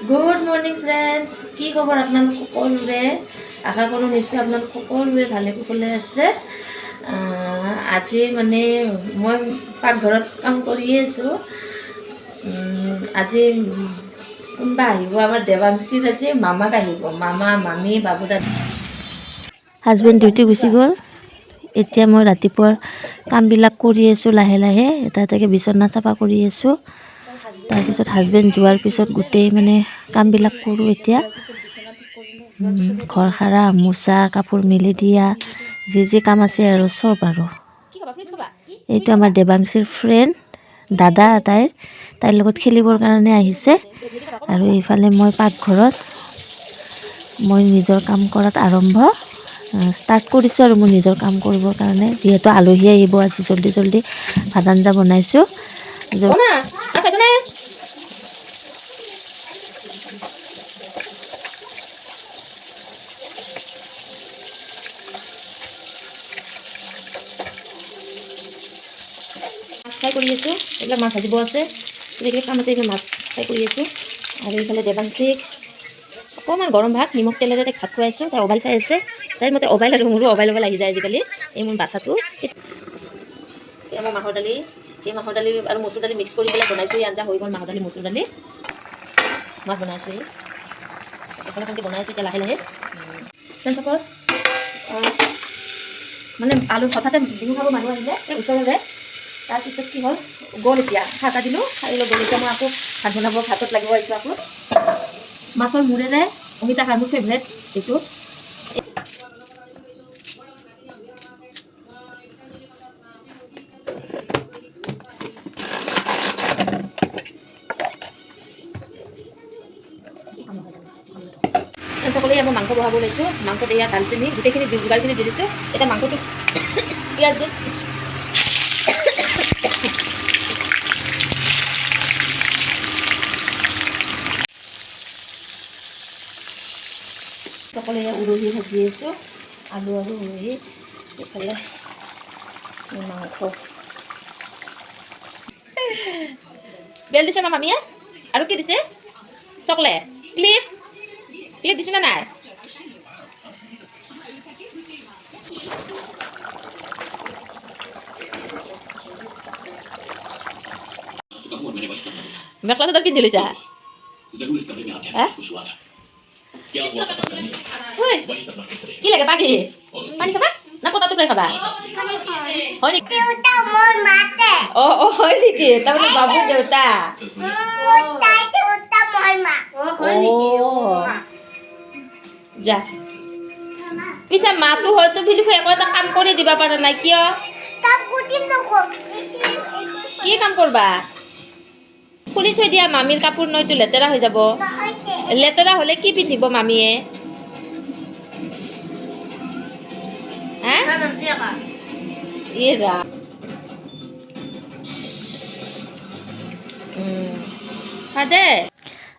Good morning friends, কি খবৰ আপোনালোক সকলোৰে? আশা কৰোঁ নিশ্চয় আপোনালোক সকলোৱে ভালে কুশলে আছে। আজি মানে মই পাকঘৰত কাম কৰিয়ে আছোঁ। আজি কোনোবা আহিব, আমাৰ দেৱাংশীৰ আজি মামাক আহিব, মামা মামী বাবু দাদা। হাজবেণ্ড ডিউটি গুচি গ'ল। এতিয়া মই ৰাতিপুৱাৰ কামবিলাক কৰি আছোঁ, লাহে লাহে এটা এটাকৈ বিচনা চাফা কৰি আছোঁ। তাৰপিছত হাজবেণ্ড যোৱাৰ পিছত গোটেই মানে কামবিলাক কৰোঁ। এতিয়া ঘৰ সাৰা, মোচা, কাপোৰ মেলি দিয়া, যি কাম আছে আৰু চব। আৰু এইটো আমাৰ দেৱাংশীৰ ফ্ৰেণ্ড, দাদা তাইৰ লগত খেলিবৰ কাৰণে আহিছে। আৰু এইফালে মই পাকঘৰত মই নিজৰ কাম কৰাত ষ্টাৰ্ট কৰিছোঁ আৰু মই নিজৰ কাম কৰিবৰ কাৰণে, যিহেতু আলহী আহিব আজি। জল্দি ভাত আঞ্জা বনাইছোঁ। ফ্ৰাই কৰি আছোঁ, এইবিলাক মাছ ভাজিব আছে, এইবিলাক কাম আছে, এইবিলাক মাছ ফ্ৰাই কৰি আছোঁ। আৰু এইফালে দেৱাংশীক অকণমান গৰম ভাত নিমখ তেলেৰে তাইক ভাত খুৱাইছোঁ। তাই মোবাইল চাই আছে। তাইৰ মতে মোবাইল আৰু মোৰো মোবাইল লাগি যায় আজিকালি। এই মোৰ বাচ্ছাটো মই মাহৰ দালি আৰু মচুৰ দালি মিক্স কৰি পেলাই বনাইছোঁ। এই আঞ্জা হৈ গ'ল, মাহৰ দালি মচুৰ দালি মাছ বনাইছোঁ। এইফালে বনাইছোঁ এতিয়া লাহে লাহে। ফ্ৰেণ্ডসকল, মানে আলু হঠাতে বিহু খাব মানুহ আহিলে এই ওচৰৰে। তাৰপিছত কি হ'ল, গ'ল। এতিয়া চাহ দিলোঁ, খাই লৈ গ'ল। এতিয়া মই আকৌ ভাত বনাব, ভাতত লাগিব আহিছোঁ। আকৌ মাছৰ মূৰেৰে অমিতা খাৰ, মোৰ ফেভৰেট এইটো। সকলোৱে মই মাংস বহাব লৈছোঁ। মাংসত এয়া দালচেনি গোটেইখিনি যোগাৰখিনি দি দিছোঁ। এতিয়া মাংসটো পিঁয়াজ দি সকলোৱে উৰহি ভাজি আছোঁ, আলু আৰু উৰহি। এইফালে মাংস বেল দিছে না মামীয়ে? আৰু কি দিছে? চকলেট, ক্লিপ দিছে না নাই? মেখেলা চাদৰ পিন্ধি লৈছা? কি লাগে পানী? পানী খাবা না পতাটো খাই খাবা? হয় নেকি? হয় নেকি? তাৰমানে বাবু দেউতা। যা পিছে মাতো হয়তো বুলি একো এটা কাম কৰি দিবা পাৰা নাই কিয়? কি কাম কৰবা? খুলি থৈ দিয়া, মামীৰ কাপোৰ নয়তো লেতেৰা হৈ যাব। লেতেৰা হ'লে কি পিন্ধিব মামীয়ে?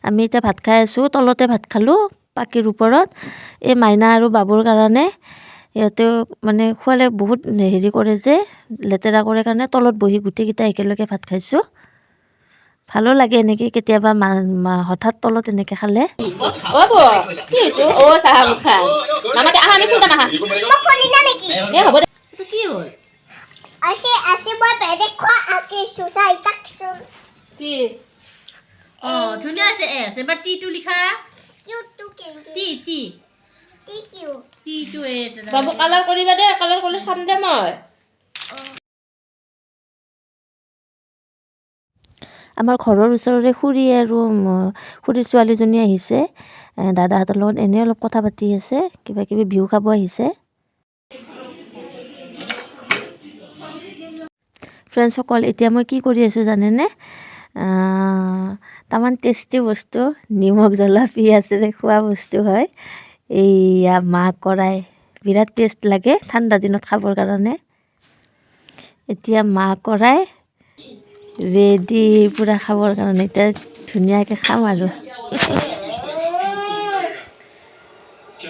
আমি এতিয়া ভাত খাই আছোঁ। তলতে ভাত খালোঁ, পাকিৰ ওপৰত। এই মাইনা আৰু বাবুৰ কাৰণে সিহঁতেও মানে খোৱালে বহুত হেৰি কৰে যে, লেতেৰা কৰে কাৰণে তলত বহি গোটেইকেইটা একেলগে ভাত খাইছোঁ। ভালো লাগে এনেকৈ কেতিয়াবা হঠাৎ তলত এনেকৈ খালে। ধুনীয়া আছে। এবাৰ টিটো লিখা। বাবু কালাৰ কৰিবা দে, কালাৰ কৰিলে চাম দে মই। আমাৰ ঘৰৰ ওচৰৰে খুৰী আৰু খুৰীৰ ছোৱালীজনী আহিছে। দাদাহঁতৰ লগত এনেই অলপ কথা পাতি আছে, কিবা কিবি বিহু খাব আহিছে। ফ্ৰেণ্ডসকল, এতিয়া মই কি কৰি আছোঁ জানেনে? তামান টেষ্টি বস্তু, নিমখ জ্বলা পিঁয়াজেৰে খোৱা বস্তু হয়। এইয়া মাহ কৰাই, বিৰাট টেষ্ট লাগে ঠাণ্ডা দিনত খাবৰ কাৰণে। এতিয়া মাহ কৰাই ৰেডি পূৰা খাবৰ কাৰণে। এতিয়া ধুনীয়াকৈ খাম আৰু।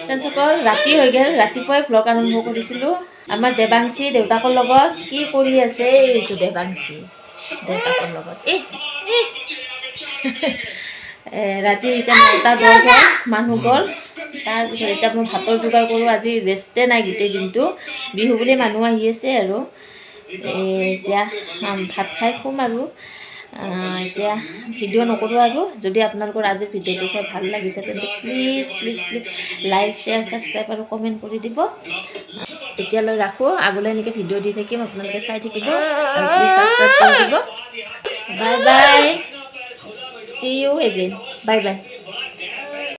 ফ্ৰেণ্ডসকল, ৰাতি হৈ গ'ল, ৰাতিপুৱাই ভ্লগ আৰম্ভ কৰিছিলোঁ। আমাৰ দেৱাংশী দেউতাকৰ লগত কি কৰি আছে? এইটো দেৱাংশী দেউতাকৰ লগত ৰাতি এতিয়া 9টা 10 হ'ল, মানুহ গ'ল। তাৰপিছত এতিয়া মই ভাতৰ যোগাৰ কৰোঁ। আজি ৰেষ্টে নাই গোটেই দিনটো, বিহু বুলি মানুহ আহি আছে আৰু এতিয়া ভাত খাই শুম আৰু এতিয়া ভিডিঅ' নকৰোঁ আৰু। যদি আপোনালোকৰ আজিৰ ভিডিঅ'টো চাই ভাল লাগিছে তেন্তে please please please like share subscribe আৰু কমেণ্ট কৰি দিব। এতিয়ালৈ ৰাখোঁ, আগলৈ এনেকৈ ভিডিঅ' দি থাকিম, আপোনালোকে চাই থাকিব আৰু প্লিজ ছাবস্ক্ৰাইব কৰি দিব। Bye bye, see you again, bye by.